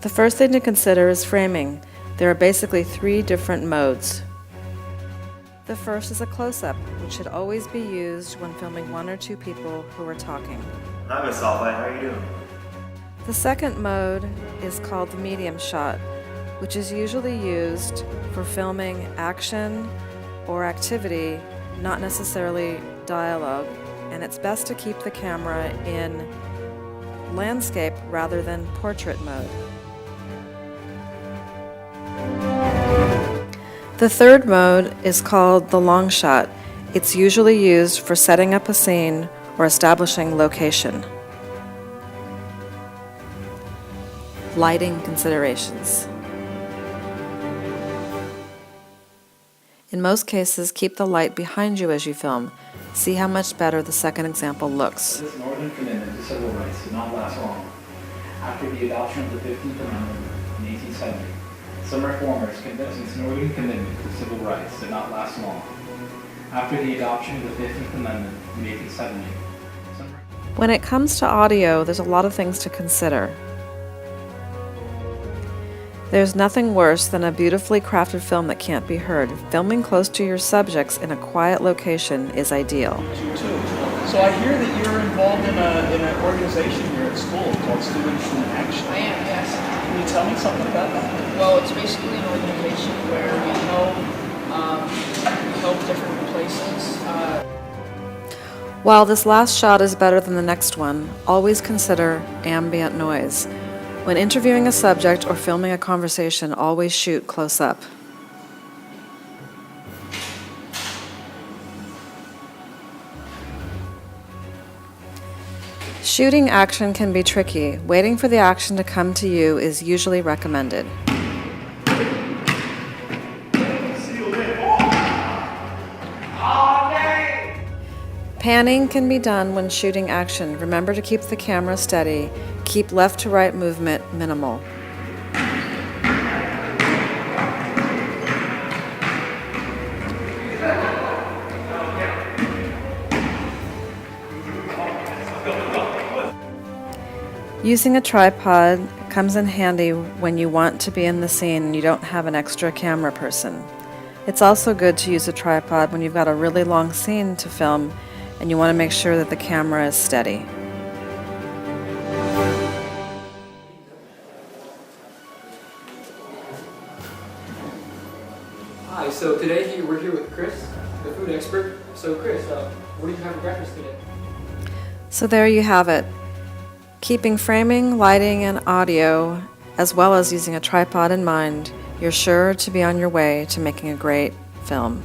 The first thing to consider is framing. There are basically 3 different modes. The first is a close-up, which should always be used when filming 1 or 2 people who are talking. Hi, Miss Alpine. How are you doing? The second mode is called the medium shot, which is usually used for filming action or activity, not necessarily dialogue, and it's best to keep the camera in landscape rather than portrait mode. The third mode is called the long shot. It's usually used for setting up a scene or establishing location. Lighting considerations. In most cases, keep the light behind you as you film. See how much better the second example looks. This Northern Commitment to Civil Rights did not last long. After the adoption of the 15th Amendment in 1870, some reformers convinced this Northern Commitment to Civil Rights did not last long. After the adoption of the 15th Amendment in 1870, When it comes to audio, there's a lot of things to consider. There's nothing worse than a beautifully crafted film that can't be heard. Filming close to your subjects in a quiet location is ideal. So I hear that you're involved in an organization here at school called Students in Action. I am, yes. Can you tell me something about that? Well, it's basically an organization where we help different places. While this last shot is better than the next one, always consider ambient noise. When interviewing a subject or filming a conversation, always shoot close up. Shooting action can be tricky. Waiting for the action to come to you is usually recommended. Panning can be done when shooting action. Remember to keep the camera steady. Keep left to right movement minimal. Using a tripod comes in handy when you want to be in the scene and you don't have an extra camera person. It's also good to use a tripod when you've got a really long scene to film and you want to make sure that the camera is steady. Hi, so today we're here with Chris, the food expert. So Chris, what did you have for breakfast today? So there you have it. Keeping framing, lighting, and audio, as well as using a tripod in mind, you're sure to be on your way to making a great film.